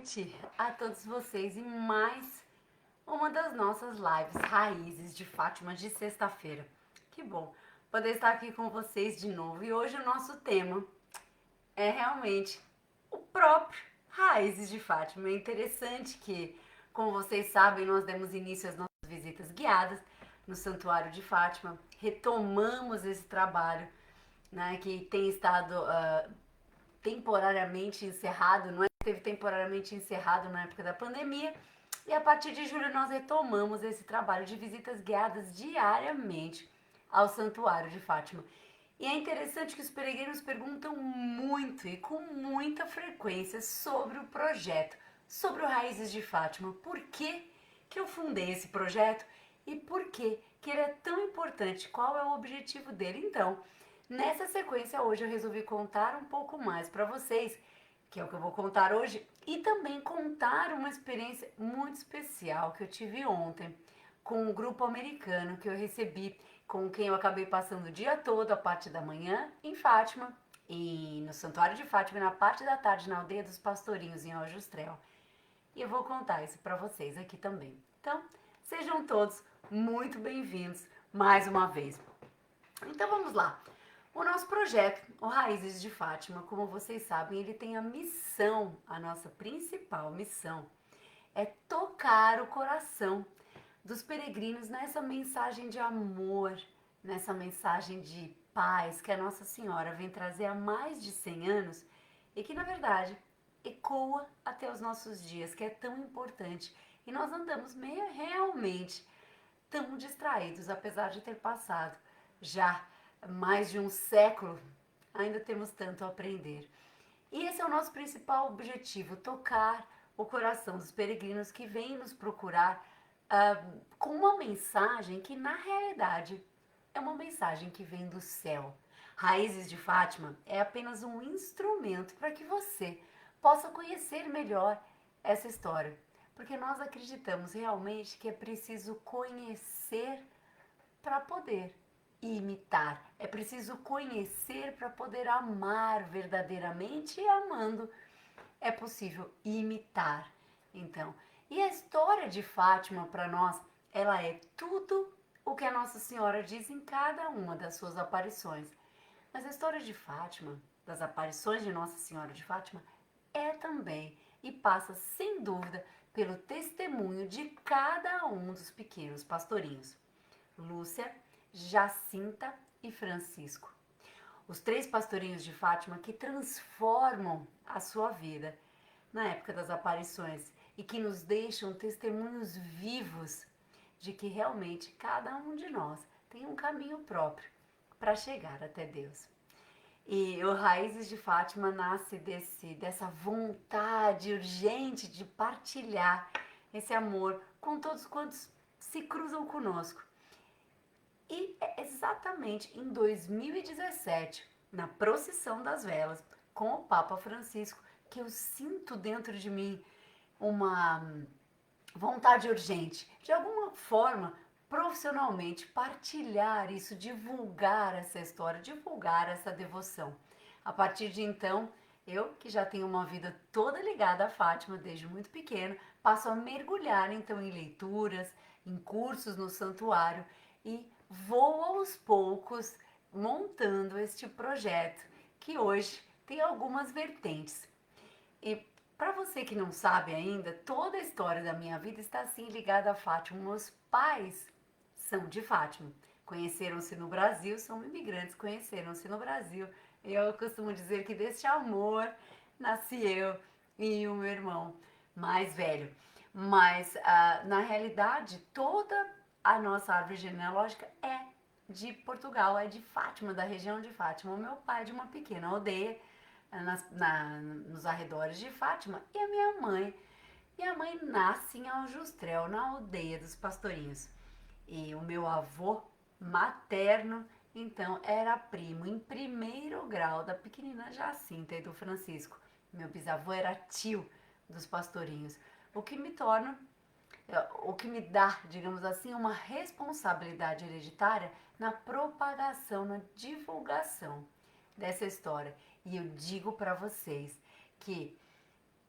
Noite a todos vocês em mais uma das nossas lives Raízes de Fátima de sexta-feira. Que bom poder estar aqui com vocês de novo. E hoje o nosso tema é realmente o próprio Raízes de Fátima. É interessante que, como vocês sabem, nós demos início às nossas visitas guiadas no Santuário de Fátima. Retomamos esse trabalho, né, que tem estado temporariamente encerrado, não é? Teve temporariamente encerrado na época da pandemia. E a partir de julho nós retomamos esse trabalho de visitas guiadas diariamente ao Santuário de Fátima. E é interessante que os peregrinos perguntam muito e com muita frequência sobre o projeto, sobre o Raízes de Fátima. Por que eu fundei esse projeto e por que ele é tão importante? Qual é o objetivo dele? Então, nessa sequência hoje eu resolvi contar um pouco mais para vocês, que é o que eu vou contar hoje, e também contar uma experiência muito especial que eu tive ontem com um grupo americano que eu recebi, com quem eu acabei passando o dia todo, a parte da manhã em Fátima, e no Santuário de Fátima, e na parte da tarde na Aldeia dos Pastorinhos, em Aljustrel. E eu vou contar isso para vocês aqui também. Então, sejam todos muito bem-vindos mais uma vez. Então vamos lá. O nosso projeto, o Raízes de Fátima, como vocês sabem, ele tem a missão, a nossa principal missão, é tocar o coração dos peregrinos nessa mensagem de amor, nessa mensagem de paz que a Nossa Senhora vem trazer há mais de 100 anos e que, na verdade, ecoa até os nossos dias, que é tão importante. E nós andamos meio realmente tão distraídos, apesar de ter passado já mais de um século, ainda temos tanto a aprender. E esse é o nosso principal objetivo: tocar o coração dos peregrinos que vêm nos procurar com uma mensagem que, na realidade, é uma mensagem que vem do céu. Raízes de Fátima é apenas um instrumento para que você possa conhecer melhor essa história, porque nós acreditamos realmente que é preciso conhecer para poder imitar. É preciso conhecer para poder amar verdadeiramente, e amando é possível imitar. Então, e a história de Fátima para nós, ela é tudo o que a Nossa Senhora diz em cada uma das suas aparições. Mas a história de Fátima, das aparições de Nossa Senhora de Fátima, é também e passa sem dúvida pelo testemunho de cada um dos pequenos pastorinhos: Lúcia, Jacinta e Francisco. Os três pastorinhos de Fátima que transformam a sua vida na época das aparições e que nos deixam testemunhos vivos de que realmente cada um de nós tem um caminho próprio para chegar até Deus. E o Raízes de Fátima nasce dessa vontade urgente de partilhar esse amor com todos quantos se cruzam conosco. E é exatamente em 2017, na procissão das velas, com o Papa Francisco, que eu sinto dentro de mim uma vontade urgente, de alguma forma, profissionalmente, partilhar isso, divulgar essa história, divulgar essa devoção. A partir de então, eu, que já tenho uma vida toda ligada a Fátima desde muito pequeno, passo a mergulhar então em leituras, em cursos no santuário e vou aos poucos montando este projeto que hoje tem algumas vertentes. E para você que não sabe ainda, toda a história da minha vida está assim ligada a Fátima. Meus pais são de Fátima. Conheceram-se no Brasil, são imigrantes, conheceram-se no Brasil. Eu costumo dizer que deste amor nasci eu e o meu irmão mais velho. Mas na realidade, toda a nossa árvore genealógica é de Portugal, é de Fátima, da região de Fátima. O meu pai é de uma pequena aldeia nos arredores de Fátima, e a minha mãe. Minha mãe nasce em Aljustrel, na aldeia dos Pastorinhos. E o meu avô materno, então, era primo em primeiro grau da pequenina Jacinta e do Francisco. Meu bisavô era tio dos Pastorinhos, o que me torna, o que me dá, digamos assim, uma responsabilidade hereditária na propagação, na divulgação dessa história. E eu digo para vocês que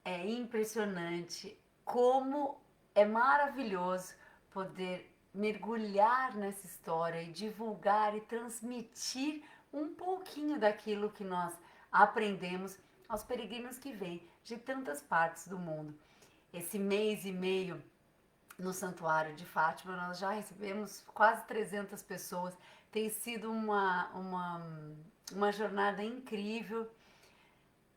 É impressionante como é maravilhoso poder mergulhar nessa história e divulgar e transmitir um pouquinho daquilo que nós aprendemos aos peregrinos que vêm de tantas partes do mundo. Esse mês e meio no Santuário de Fátima, nós já recebemos quase 300 pessoas. Tem sido uma jornada incrível,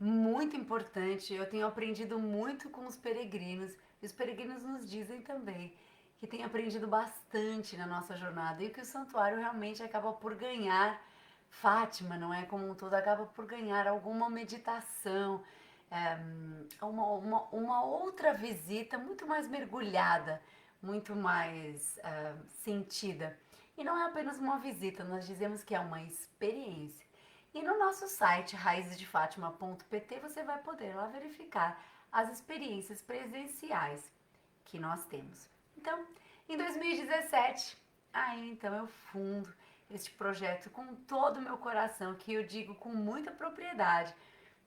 muito importante. Eu tenho aprendido muito com os peregrinos. E os peregrinos nos dizem também que têm aprendido bastante na nossa jornada e que o santuário realmente acaba por ganhar, Fátima, não é como um todo, acaba por ganhar alguma meditação, uma outra visita muito mais mergulhada, muito mais sentida. E não é apenas uma visita, nós dizemos que é uma experiência. E no nosso site raizesdefatima.pt você vai poder lá verificar as experiências presenciais que nós temos. Então, em 2017, aí então eu fundo este projeto com todo o meu coração, que eu digo com muita propriedade,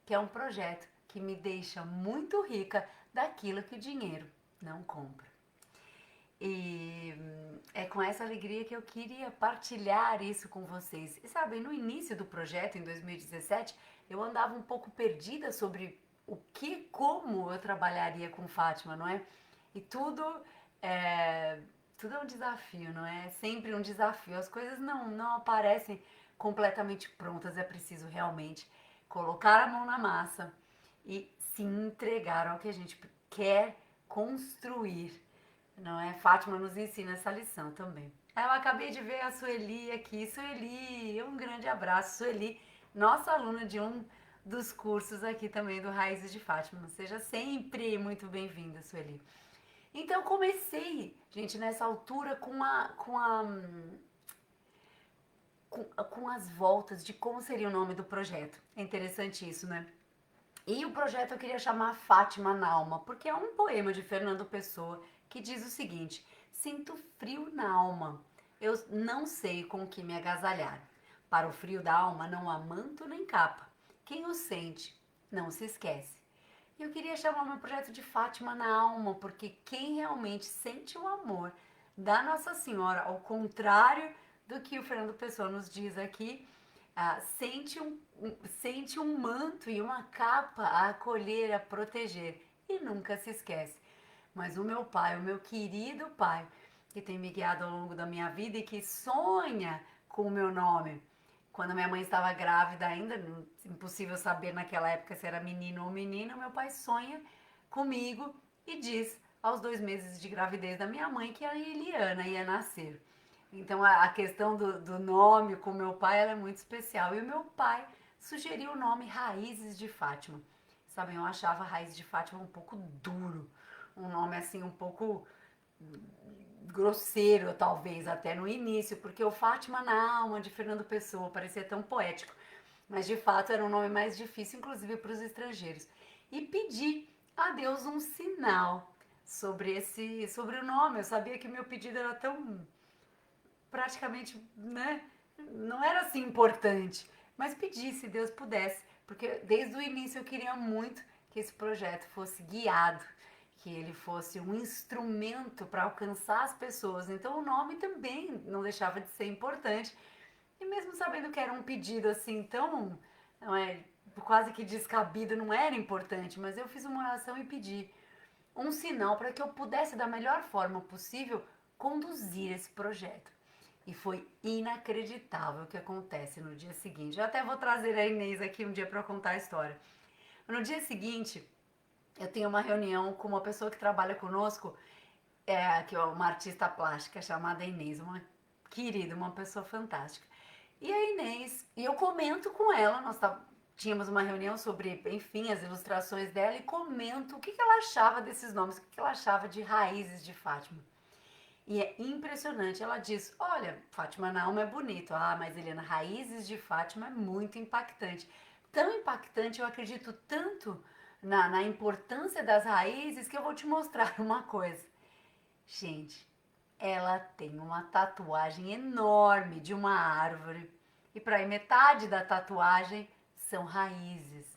que é um projeto que me deixa muito rica daquilo que o dinheiro não compra. E é com essa alegria que eu queria partilhar isso com vocês. E sabe, no início do projeto, em 2017, eu andava um pouco perdida sobre o que, como eu trabalharia com Fátima, não é? E tudo é um desafio, não é? É sempre um desafio. As coisas não aparecem completamente prontas. É preciso realmente colocar a mão na massa e se entregar ao que a gente quer construir, não é? Fátima nos ensina essa lição também. Eu acabei de ver a Sueli aqui. Sueli, um grande abraço. Sueli, nossa aluna de um dos cursos aqui também do Raízes de Fátima. Seja sempre muito bem-vinda, Sueli. Então comecei, gente, nessa altura com as voltas de como seria o nome do projeto. É interessante isso, né? E o projeto eu queria chamar Fátima na Alma, porque é um poema de Fernando Pessoa que diz o seguinte: sinto frio na alma, eu não sei com que me agasalhar. Para o frio da alma não há manto nem capa. Quem o sente não se esquece. E eu queria chamar meu projeto de Fátima na Alma, porque quem realmente sente o amor da Nossa Senhora, ao contrário do que o Fernando Pessoa nos diz aqui, sente um manto e uma capa a acolher, a proteger e nunca se esquece. Mas o meu pai, o meu querido pai, que tem me guiado ao longo da minha vida e que sonha com o meu nome. Quando minha mãe estava grávida ainda, impossível saber naquela época se era menino ou menina, meu pai sonha comigo e diz aos 2 meses de gravidez da minha mãe que a Eliana ia nascer. Então a questão do nome com meu pai ela é muito especial. E o meu pai sugeriu o nome Raízes de Fátima. Sabem, eu achava Raízes de Fátima um pouco duro. Um nome assim um pouco grosseiro, talvez, até no início, porque o Fátima na Alma de Fernando Pessoa parecia tão poético. Mas de fato era um nome mais difícil, inclusive para os estrangeiros. E pedi a Deus um sinal sobre o nome. Eu sabia que meu pedido era tão praticamente, né? Não era assim importante, mas pedi se Deus pudesse, porque desde o início eu queria muito que esse projeto fosse guiado, que ele fosse um instrumento para alcançar as pessoas. Então o nome também não deixava de ser importante. E mesmo sabendo que era um pedido assim tão, não é, quase que descabido, não era importante, mas eu fiz uma oração e pedi um sinal para que eu pudesse da melhor forma possível conduzir esse projeto. E foi inacreditável o que acontece no dia seguinte. Eu até vou trazer a Inês aqui um dia para contar a história. No dia seguinte, eu tenho uma reunião com uma pessoa que trabalha conosco, que é uma artista plástica chamada Inês, uma querida, uma pessoa fantástica. E a Inês, e eu comento com ela, tínhamos uma reunião sobre, enfim, as ilustrações dela e comento o que ela achava desses nomes, o que ela achava de Raízes de Fátima. E é impressionante. Ela diz: olha, Fátima na Alma é bonito. Ah, mas Helena, Raízes de Fátima é muito impactante. Tão impactante, eu acredito tanto na importância das raízes que eu vou te mostrar uma coisa. Gente, ela tem uma tatuagem enorme de uma árvore. E para aí metade da tatuagem são raízes.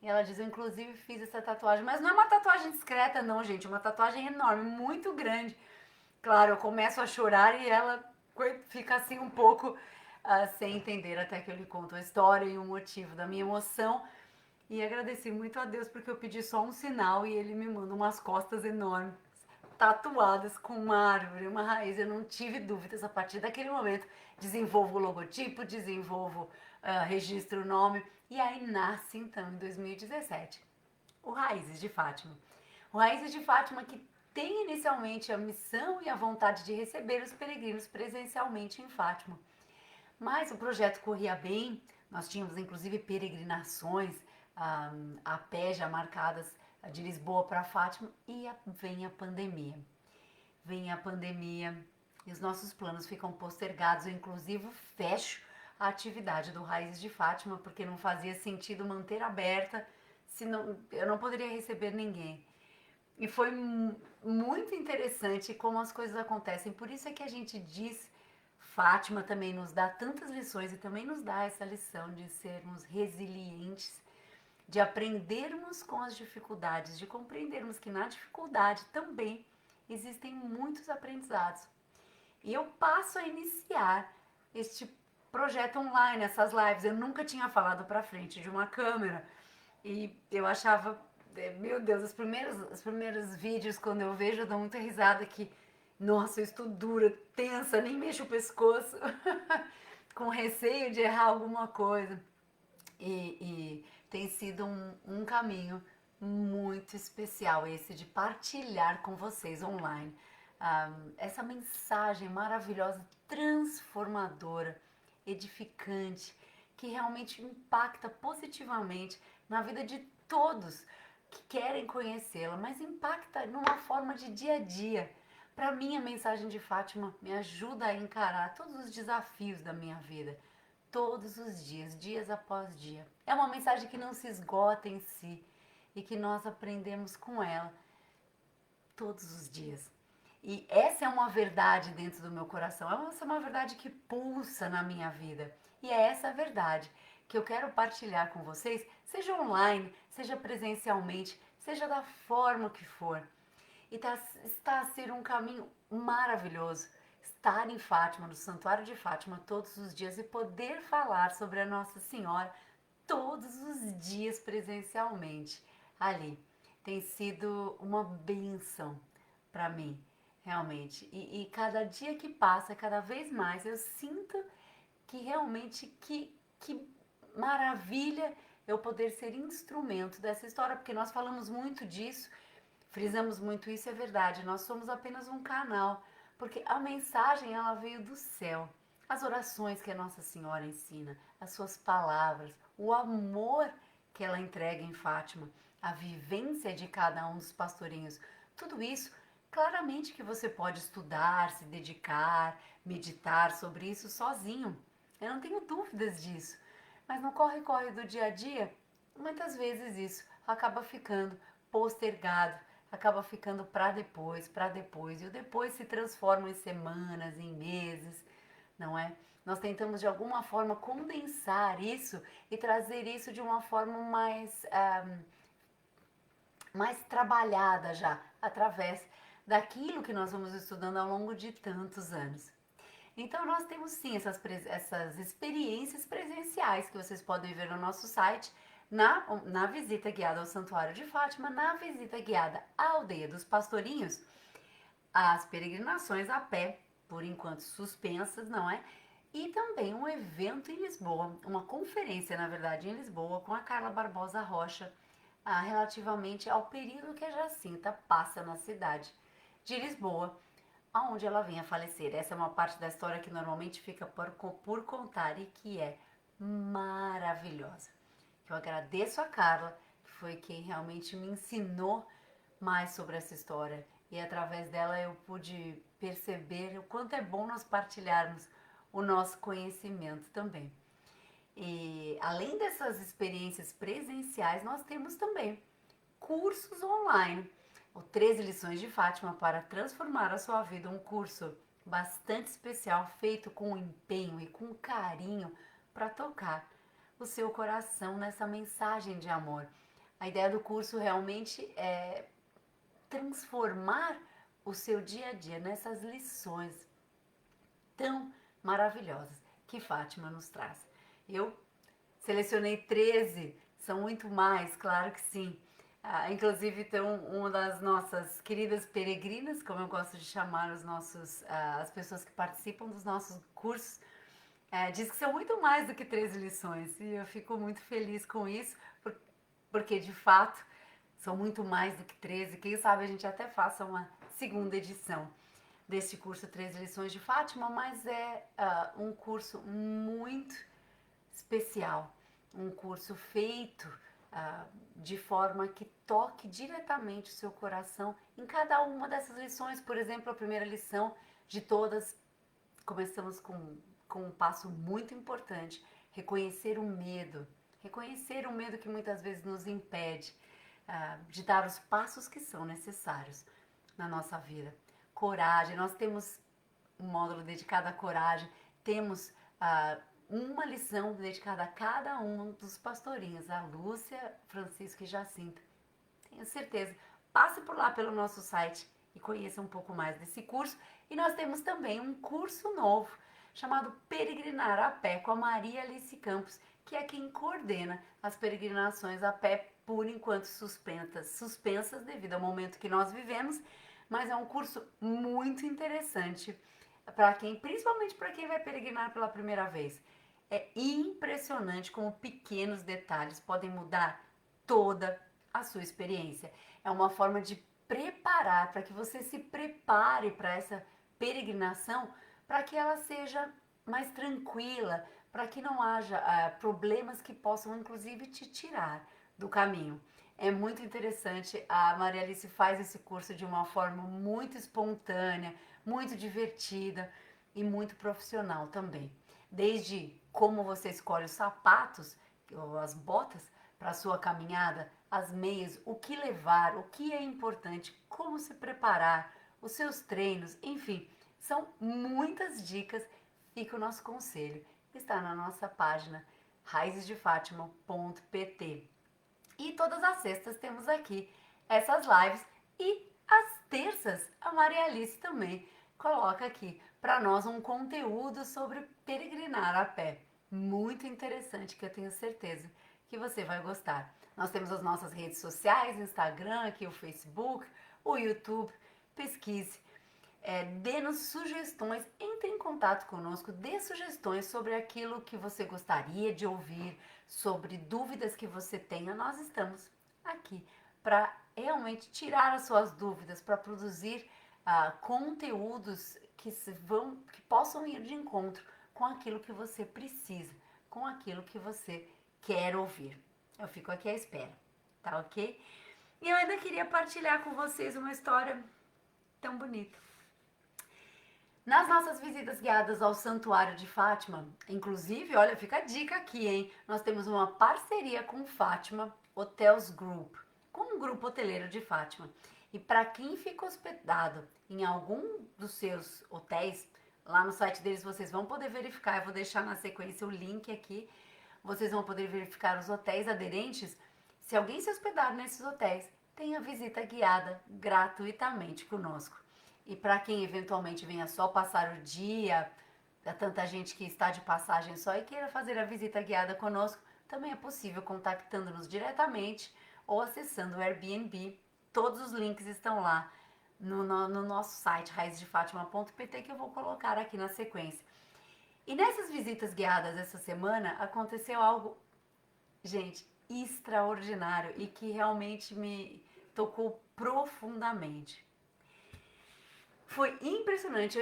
E ela diz, eu inclusive fiz essa tatuagem, mas não é uma tatuagem discreta não, gente, é uma tatuagem enorme, muito grande. Claro, eu começo a chorar e ela fica assim um pouco sem entender até que eu lhe conto a história e o motivo da minha emoção. E agradeci muito a Deus porque eu pedi só um sinal e ele me manda umas costas enormes, tatuadas com uma árvore, uma raiz. Eu não tive dúvidas a partir daquele momento. Desenvolvo o logotipo, desenvolvo, registro o nome. E aí nasce então em 2017 o Raízes de Fátima. O Raízes de Fátima que tem inicialmente a missão e a vontade de receber os peregrinos presencialmente em Fátima. Mas o projeto corria bem, nós tínhamos inclusive peregrinações a pé já marcadas de Lisboa para Fátima e vem a pandemia. Vem a pandemia e os nossos planos ficam postergados. Eu inclusive fecho a atividade do Raízes de Fátima porque não fazia sentido manter aberta, senão eu não poderia receber ninguém. E foi muito interessante como as coisas acontecem. Por isso é que a gente diz, Fátima também nos dá tantas lições e também nos dá essa lição de sermos resilientes, de aprendermos com as dificuldades, de compreendermos que na dificuldade também existem muitos aprendizados. E eu passo a iniciar este projeto online, essas lives. Eu nunca tinha falado para frente de uma câmera e eu achava, meu Deus, os primeiros vídeos quando eu vejo eu dou muita risada que, nossa, eu estou dura, tensa, nem mexo o pescoço, com receio de errar alguma coisa. E tem sido um caminho muito especial esse de partilhar com vocês online essa mensagem maravilhosa, transformadora, edificante, que realmente impacta positivamente na vida de todos que querem conhecê-la, mas impacta numa forma de dia a dia. Para mim, a mensagem de Fátima me ajuda a encarar todos os desafios da minha vida, todos os dias, dias após dia. É uma mensagem que não se esgota em si e que nós aprendemos com ela todos os dias. E essa é uma verdade dentro do meu coração, essa é uma verdade que pulsa na minha vida. E é essa verdade que eu quero partilhar com vocês, seja online, seja presencialmente, seja da forma que for. E está a ser um caminho maravilhoso estar em Fátima, no Santuário de Fátima, todos os dias e poder falar sobre a Nossa Senhora todos os dias presencialmente ali. Tem sido uma bênção para mim, realmente. E cada dia que passa, cada vez mais, eu sinto que realmente que maravilha eu poder ser instrumento dessa história, porque nós falamos muito disso, frisamos muito isso, é verdade, nós somos apenas um canal, porque a mensagem ela veio do céu. As orações que a Nossa Senhora ensina, as suas palavras, o amor que ela entrega em Fátima, a vivência de cada um dos pastorinhos, tudo isso, claramente que você pode estudar, se dedicar, meditar sobre isso sozinho. Eu não tenho dúvidas disso. Mas no corre-corre do dia a dia, muitas vezes isso acaba ficando postergado, acaba ficando para depois, e o depois se transforma em semanas, em meses, não é? Nós tentamos de alguma forma condensar isso e trazer isso de uma forma mais trabalhada já, através daquilo que nós vamos estudando ao longo de tantos anos. Então nós temos sim essas experiências presenciais que vocês podem ver no nosso site, na visita guiada ao Santuário de Fátima, na visita guiada à Aldeia dos Pastorinhos, as peregrinações a pé, por enquanto suspensas, não é? E também um evento em Lisboa, uma conferência, na verdade, em Lisboa, com a Carla Barbosa Rocha, relativamente ao período que a Jacinta passa na cidade de Lisboa, aonde ela vem a falecer. Essa é uma parte da história que normalmente fica por contar e que é maravilhosa. Eu agradeço a Carla, que foi quem realmente me ensinou mais sobre essa história. E através dela eu pude perceber o quanto é bom nós partilharmos o nosso conhecimento também. E além dessas experiências presenciais, nós temos também cursos online. O 13 Lições de Fátima para Transformar a Sua Vida, um curso bastante especial, feito com empenho e com carinho para tocar o seu coração nessa mensagem de amor. A ideia do curso realmente é transformar o seu dia a dia nessas lições tão maravilhosas que Fátima nos traz. Eu selecionei 13, são muito mais, claro que sim. Inclusive, então, uma das nossas queridas peregrinas, como eu gosto de chamar as pessoas que participam dos nossos cursos, diz que são muito mais do que 13 lições. E eu fico muito feliz com isso, porque de fato são muito mais do que 13. Quem sabe a gente até faça uma segunda edição deste curso 13 lições de Fátima, mas é um curso muito especial, um curso feito de forma que toque diretamente o seu coração em cada uma dessas lições. Por exemplo, a primeira lição de todas, começamos com um passo muito importante: reconhecer o medo que muitas vezes nos impede de dar os passos que são necessários na nossa vida. Coragem, nós temos um módulo dedicado à coragem, temos uma lição dedicada a cada um dos pastorinhos, a Lúcia, Francisco e Jacinta. Tenho certeza. Passe por lá pelo nosso site e conheça um pouco mais desse curso. E nós temos também um curso novo chamado Peregrinar a Pé com a Maria Alice Campos, que é quem coordena as peregrinações a pé, por enquanto suspensas devido ao momento que nós vivemos, mas é um curso muito interessante para quem, principalmente para quem vai peregrinar pela primeira vez. É impressionante como pequenos detalhes podem mudar toda a sua experiência. É uma forma de preparar, para que você se prepare para essa peregrinação, para que ela seja mais tranquila, para que não haja problemas que possam inclusive te tirar do caminho. É muito interessante, a Maria Alice faz esse curso de uma forma muito espontânea, muito divertida e muito profissional também. Desde como você escolhe os sapatos ou as botas para a sua caminhada, as meias, o que levar, o que é importante, como se preparar, os seus treinos, enfim, são muitas dicas. Fica o nosso conselho, está na nossa página raizesdefátima.pt. E todas as sextas temos aqui essas lives e às terças a Maria Alice também coloca aqui para nós um conteúdo sobre peregrinar a pé. Muito interessante, que eu tenho certeza que você vai gostar. Nós temos as nossas redes sociais, Instagram, aqui o Facebook, o YouTube. Pesquise, dê-nos sugestões, entre em contato conosco, dê sugestões sobre aquilo que você gostaria de ouvir, sobre dúvidas que você tenha. Nós estamos aqui para realmente tirar as suas dúvidas, para produzir conteúdos que possam ir de encontro com aquilo que você precisa, com aquilo que você quer ouvir. Eu fico aqui à espera, tá ok? E eu ainda queria partilhar com vocês uma história tão bonita. Nas nossas visitas guiadas ao Santuário de Fátima, inclusive, olha, fica a dica aqui, hein? Nós temos uma parceria com Fátima Hotels Group, com um grupo hoteleiro de Fátima. E para quem fica hospedado em algum dos seus hotéis, lá no site deles vocês vão poder verificar, eu vou deixar na sequência o link aqui, vocês vão poder verificar os hotéis aderentes. Se alguém se hospedar nesses hotéis, tem a visita guiada gratuitamente conosco. E para quem eventualmente venha só passar o dia, há tanta gente que está de passagem só e queira fazer a visita guiada conosco, também é possível contactando-nos diretamente ou acessando o Airbnb. Todos os links estão lá no nosso site raizesdefátima.pt, que eu vou colocar aqui na sequência. E nessas visitas guiadas essa semana aconteceu algo, gente, extraordinário e que realmente me tocou profundamente. Foi impressionante,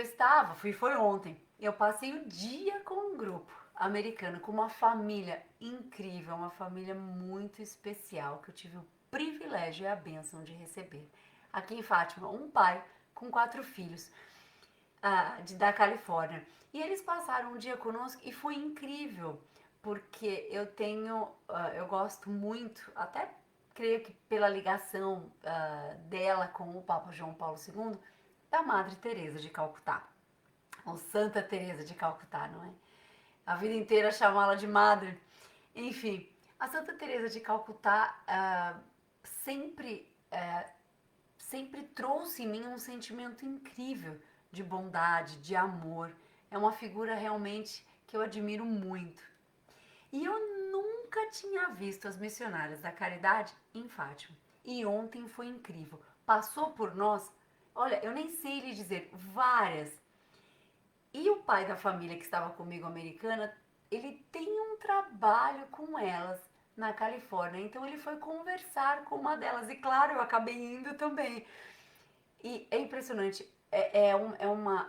foi ontem, eu passei o dia com um grupo americano, com uma família incrível, uma família muito especial, que eu tive o privilégio e a bênção de receber. Aqui em Fátima, um pai com 4 filhos da Califórnia. E eles passaram um dia conosco e foi incrível, porque eu gosto muito, até creio que pela ligação dela com o Papa João Paulo II, da Madre Teresa de Calcutá, ou Santa Teresa de Calcutá, não é? A vida inteira chamá-la de Madre. Enfim, A Santa Teresa de Calcutá sempre, sempre trouxe em mim um sentimento incrível de bondade, de amor. É uma figura realmente que eu admiro muito. E eu nunca tinha visto as missionárias da caridade em Fátima. E ontem foi incrível. Passou por nós, olha, eu nem sei lhe dizer, várias. E o pai da família que estava comigo, americana, ele tem um trabalho com elas na Califórnia. Então ele foi conversar com uma delas. E claro, eu acabei indo também. E é impressionante. É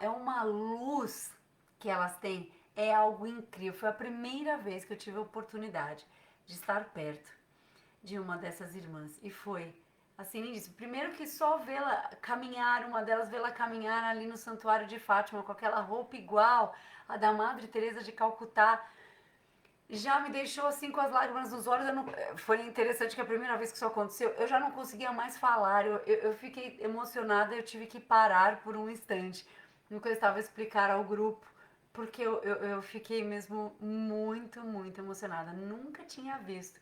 uma luz que elas têm. É algo incrível. Foi a primeira vez que eu tive a oportunidade de estar perto de uma dessas irmãs. E foi assim, isso. Primeiro que só vê-la caminhar, uma delas vê-la caminhar ali no Santuário de Fátima com aquela roupa igual a da Madre Teresa de Calcutá, já me deixou assim com as lágrimas nos olhos. Foi interessante que a primeira vez que isso aconteceu, eu já não conseguia mais falar. Eu fiquei emocionada, eu tive que parar por um instante no que eu estava a explicar ao grupo, porque eu fiquei mesmo muito, muito emocionada. Nunca tinha visto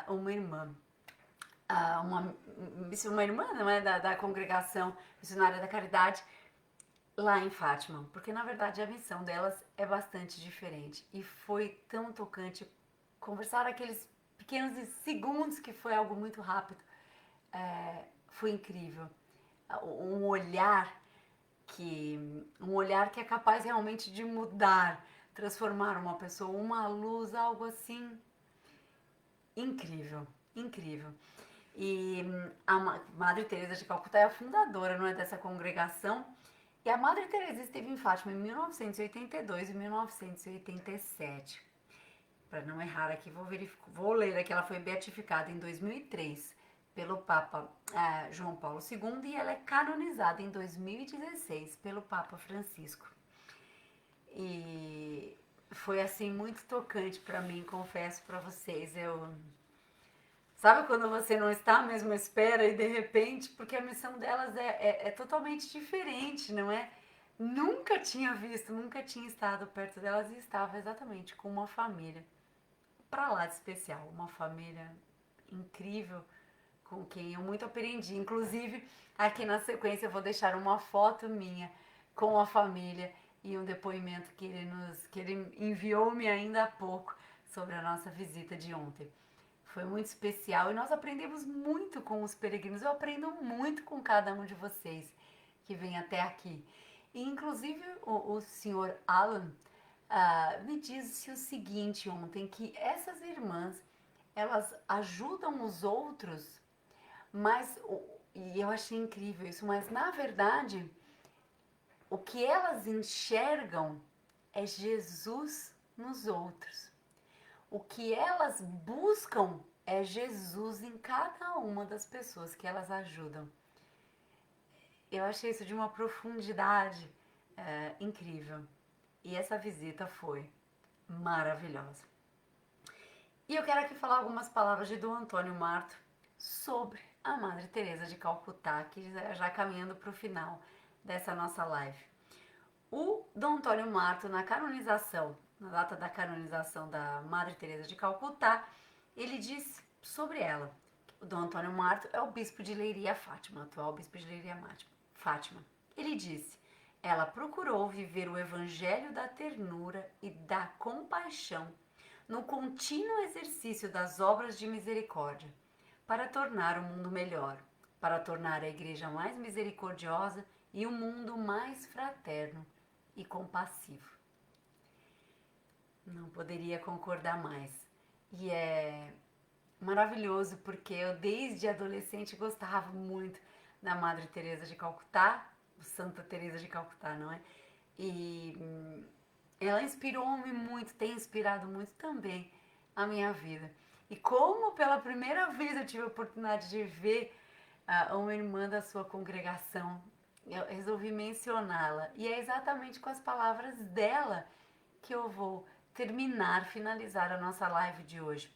uma irmã, uma irmã, não é, da congregação missionária da caridade, lá em Fátima, porque na verdade a missão delas é bastante diferente e foi tão tocante conversar aqueles pequenos segundos que foi algo muito rápido, foi incrível. Um olhar um olhar que é capaz realmente de mudar, transformar uma pessoa, uma luz, algo assim incrível, incrível. E a Madre Teresa de Calcutá é a fundadora, não é, dessa congregação. E a Madre Teresa esteve em Fátima em 1982 e 1987. Para não errar aqui, vou ler aqui. Ela foi beatificada em 2003 pelo Papa João Paulo II e ela é canonizada em 2016 pelo Papa Francisco. E foi assim muito tocante para mim, confesso para vocês. Sabe quando você não está mesmo à espera e de repente, porque a missão delas é totalmente diferente, não é? Nunca tinha visto, nunca tinha estado perto delas e estava exatamente com uma família para lá de especial, uma família incrível com quem eu muito aprendi. Inclusive, aqui na sequência eu vou deixar uma foto minha com a família e um depoimento que ele enviou-me ainda há pouco sobre a nossa visita de ontem. Foi muito especial e nós aprendemos muito com os peregrinos. Eu aprendo muito com cada um de vocês que vem até aqui. E, inclusive, o senhor Alan me disse o seguinte ontem, que essas irmãs, elas ajudam os outros, mas, e eu achei incrível isso, mas na verdade, o que elas enxergam é Jesus nos outros. O que elas buscam é Jesus em cada uma das pessoas que elas ajudam. Eu achei isso de uma profundidade incrível. E essa visita foi maravilhosa. E eu quero aqui falar algumas palavras de Dom Antônio Marto sobre a Madre Teresa de Calcutá, que já caminhando para o final dessa nossa live. O Dom Antônio Marto, na canonização, na data da canonização da Madre Teresa de Calcutá, ele diz sobre ela. O Dom Antônio Marto é o bispo de Leiria Fátima, atual bispo de Leiria Fátima. Ele disse: ela procurou viver o evangelho da ternura e da compaixão no contínuo exercício das obras de misericórdia, para tornar o mundo melhor, para tornar a igreja mais misericordiosa e o mundo mais fraterno e compassivo. Não poderia concordar mais. E é maravilhoso porque eu desde adolescente gostava muito da Madre Teresa de Calcutá, Santa Teresa de Calcutá, não é? E ela inspirou-me muito, tem inspirado muito também a minha vida. E como pela primeira vez eu tive a oportunidade de ver uma irmã da sua congregação, eu resolvi mencioná-la. E é exatamente com as palavras dela que eu vou finalizar a nossa live de hoje.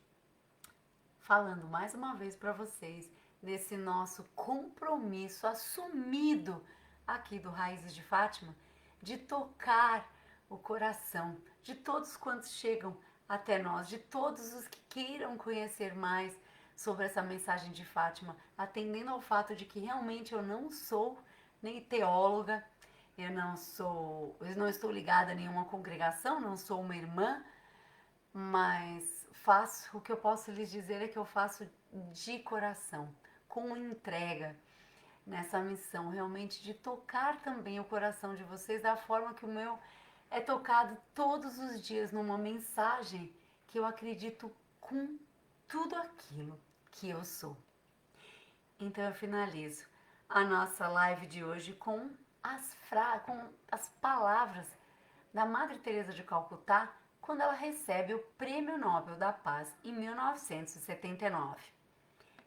Falando mais uma vez para vocês desse nosso compromisso assumido aqui do Raízes de Fátima, de tocar o coração de todos quantos chegam até nós, de todos os que queiram conhecer mais sobre essa mensagem de Fátima, atendendo ao fato de que realmente eu não sou nem teóloga, eu não estou ligada a nenhuma congregação, não sou uma irmã, mas o que eu posso lhes dizer é que eu faço de coração, com entrega, nessa missão realmente de tocar também o coração de vocês da forma que o meu é tocado todos os dias numa mensagem que eu acredito com tudo aquilo que eu sou. Então eu finalizo a nossa live de hoje com com as palavras da Madre Teresa de Calcutá quando ela recebe o Prêmio Nobel da Paz em 1979.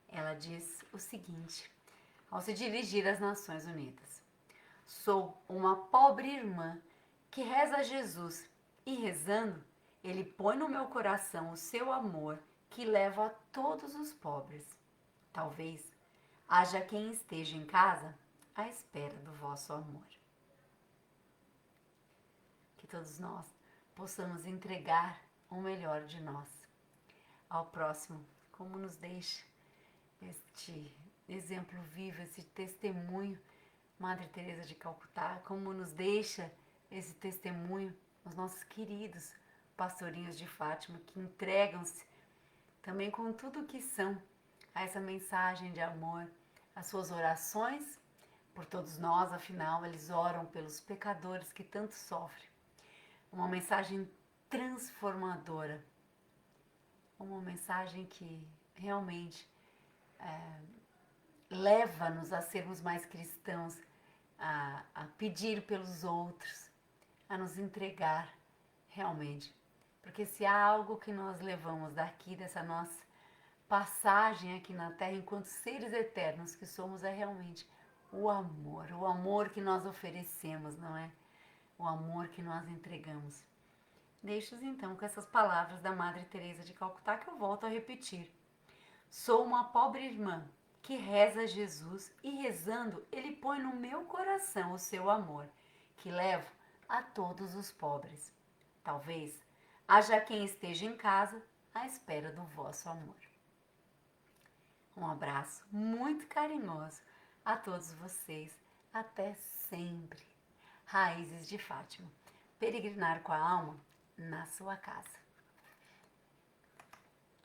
Ela diz o seguinte, ao se dirigir às Nações Unidas: sou uma pobre irmã que reza a Jesus e, rezando, ele põe no meu coração o seu amor que leva a todos os pobres. Talvez haja quem esteja em casa à espera do vosso amor. Que todos nós possamos entregar o melhor de nós ao próximo, como nos deixa este exemplo vivo, esse testemunho, Madre Teresa de Calcutá, como nos deixa esse testemunho os nossos queridos pastorinhos de Fátima, que entregam-se também com tudo o que são a essa mensagem de amor, as suas orações por todos nós, afinal, eles oram pelos pecadores que tanto sofrem. Uma mensagem transformadora, uma mensagem que realmente leva-nos a sermos mais cristãos, a pedir pelos outros, a nos entregar realmente. Porque se há algo que nós levamos daqui, dessa nossa passagem aqui na Terra, enquanto seres eternos que somos, é realmente o amor que nós oferecemos, não é? O amor que nós entregamos. Deixo-os então com essas palavras da Madre Teresa de Calcutá que eu volto a repetir. Sou uma pobre irmã que reza a Jesus e, rezando, ele põe no meu coração o seu amor, que levo a todos os pobres. Talvez haja quem esteja em casa à espera do vosso amor. Um abraço muito carinhoso a todos vocês. Até sempre. Raízes de Fátima. Peregrinar com a alma na sua casa.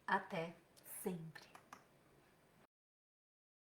Até sempre.